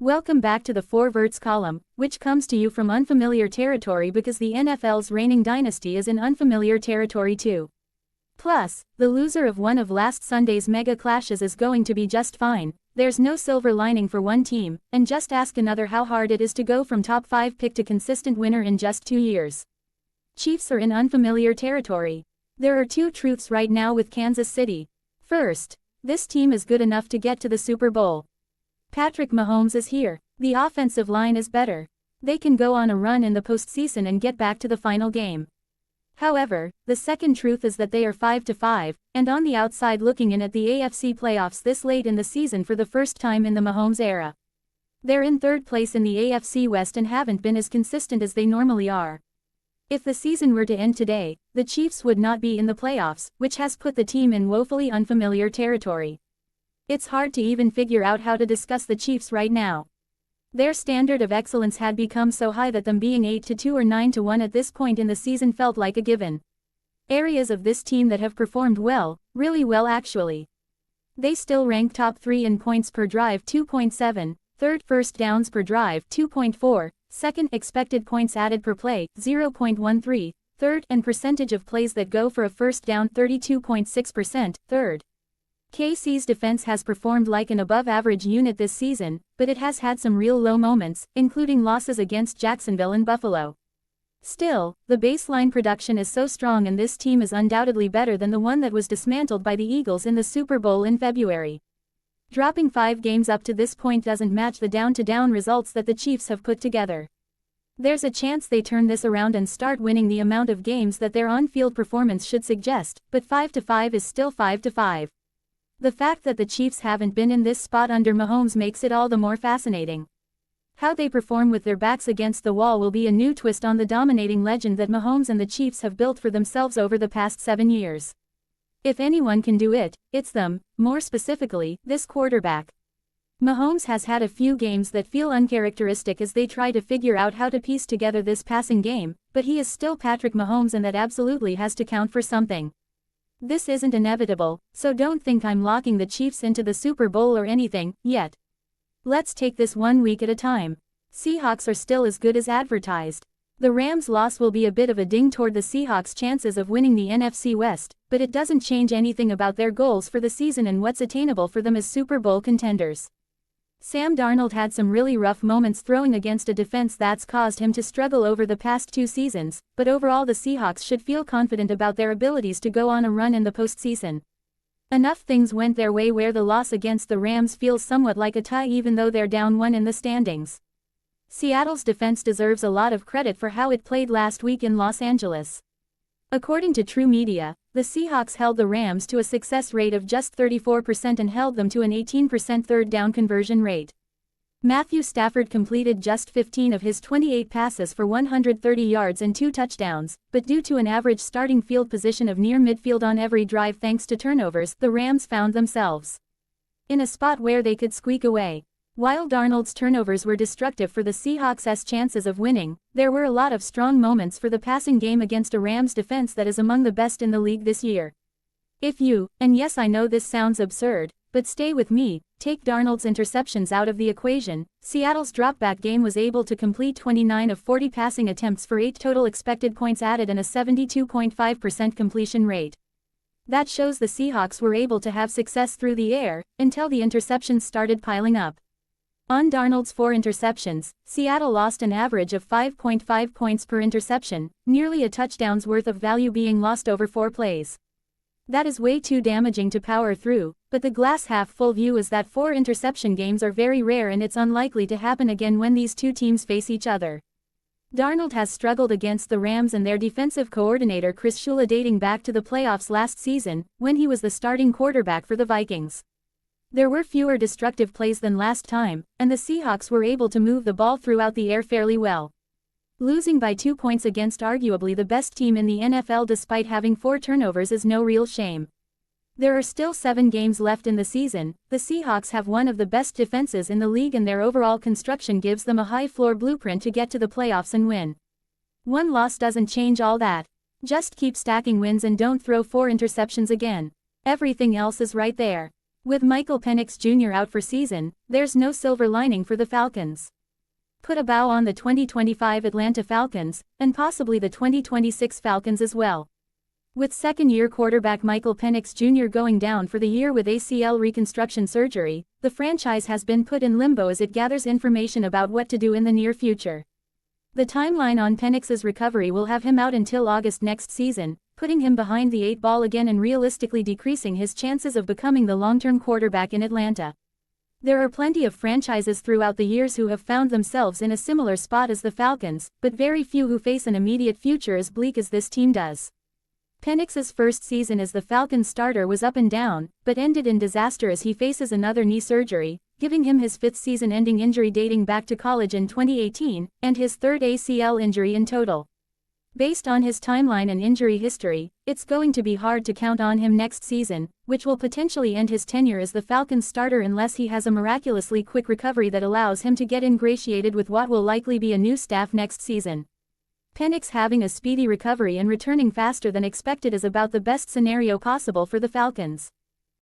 Welcome back to the 4 Verts column, which comes to you from unfamiliar territory because the NFL's reigning dynasty is in unfamiliar territory too. Plus, the loser of one of last Sunday's mega clashes is going to be just fine. There's no silver lining for one team, and just ask another how hard it is to go from top 5 pick to consistent winner in just 2 years. Chiefs are in unfamiliar territory. There are two truths right now with Kansas City. First, this team is good enough to get to the Super Bowl. Patrick Mahomes is here. The offensive line is better. They can go on a run in the postseason and get back to the final game. However, the second truth is that they are 5-5, and on the outside looking in at the AFC playoffs this late in the season for the first time in the Mahomes era. They're in third place in the AFC West and haven't been as consistent as they normally are. If the season were to end today, the Chiefs would not be in the playoffs, which has put the team in woefully unfamiliar territory. It's hard to even figure out how to discuss the Chiefs right now. Their standard of excellence had become so high that them being 8-2 or 9-1 at this point in the season felt like a given. Areas of this team that have performed well, really well actually. They still rank top 3 in points per drive 2.7, third first downs per drive 2.4, second expected points added per play 0.13, third and percentage of plays that go for a first down 32.6%, third. KC's defense has performed like an above-average unit this season, but it has had some real low moments, including losses against Jacksonville and Buffalo. Still, the baseline production is so strong and this team is undoubtedly better than the one that was dismantled by the Eagles in the Super Bowl in February. Dropping 5 games up to this point doesn't match the down-to-down results that the Chiefs have put together. There's a chance they turn this around and start winning the amount of games that their on-field performance should suggest, but 5-5 is still 5-5. The fact that the Chiefs haven't been in this spot under Mahomes makes it all the more fascinating. How they perform with their backs against the wall will be a new twist on the dominating legend that Mahomes and the Chiefs have built for themselves over the past 7 years. If anyone can do it, it's them, more specifically, this quarterback. Mahomes has had a few games that feel uncharacteristic as they try to figure out how to piece together this passing game, but he is still Patrick Mahomes and that absolutely has to count for something. This isn't inevitable, so don't think I'm locking the Chiefs into the Super Bowl or anything, yet. Let's take this 1 week at a time. Seahawks are still as good as advertised. The Rams' loss will be a bit of a ding toward the Seahawks' chances of winning the NFC West, but it doesn't change anything about their goals for the season and what's attainable for them as Super Bowl contenders. Sam Darnold had some really rough moments throwing against a defense that's caused him to struggle over the past 2 seasons, but overall the Seahawks should feel confident about their abilities to go on a run in the postseason. Enough things went their way where the loss against the Rams feels somewhat like a tie even though they're down 1 in the standings. Seattle's defense deserves a lot of credit for how it played last week in Los Angeles. According to True Media, the Seahawks held the Rams to a success rate of just 34% and held them to an 18% third down conversion rate. Matthew Stafford completed just 15 of his 28 passes for 130 yards and 2 touchdowns, but due to an average starting field position of near midfield on every drive thanks to turnovers, the Rams found themselves in a spot where they could squeak away. While Darnold's turnovers were destructive for the Seahawks' chances of winning, there were a lot of strong moments for the passing game against a Rams defense that is among the best in the league this year. If you, and yes I know this sounds absurd, but stay with me, take Darnold's interceptions out of the equation, Seattle's dropback game was able to complete 29 of 40 passing attempts for 8 total expected points added and a 72.5% completion rate. That shows the Seahawks were able to have success through the air, until the interceptions started piling up. On Darnold's 4 interceptions, Seattle lost an average of 5.5 points per interception, nearly a touchdown's worth of value being lost over 4 plays. That is way too damaging to power through, but the glass half full view is that 4 interception games are very rare and it's unlikely to happen again when these two teams face each other. Darnold has struggled against the Rams and their defensive coordinator Chris Shula dating back to the playoffs last season, when he was the starting quarterback for the Vikings. There were fewer destructive plays than last time, and the Seahawks were able to move the ball throughout the air fairly well. Losing by 2 points against arguably the best team in the NFL despite having 4 turnovers is no real shame. There are still 7 games left in the season. The Seahawks have one of the best defenses in the league and their overall construction gives them a high-floor blueprint to get to the playoffs and win. 1 loss doesn't change all that. Just keep stacking wins and don't throw 4 interceptions again. Everything else is right there. With Michael Penix Jr. out for season, there's no silver lining for the Falcons. Put a bow on the 2025 Atlanta Falcons, and possibly the 2026 Falcons as well. With second-year quarterback Michael Penix Jr. going down for the year with ACL reconstruction surgery, the franchise has been put in limbo as it gathers information about what to do in the near future. The timeline on Penix's recovery will have him out until August next season, putting him behind the 8 ball again and realistically decreasing his chances of becoming the long-term quarterback in Atlanta. There are plenty of franchises throughout the years who have found themselves in a similar spot as the Falcons, but very few who face an immediate future as bleak as this team does. Penix's first season as the Falcons starter was up and down, but ended in disaster as he faces another knee surgery, giving him his 5th season-ending injury dating back to college in 2018, and his 3rd ACL injury in total. Based on his timeline and injury history, it's going to be hard to count on him next season, which will potentially end his tenure as the Falcons starter unless he has a miraculously quick recovery that allows him to get ingratiated with what will likely be a new staff next season. Penix having a speedy recovery and returning faster than expected is about the best scenario possible for the Falcons.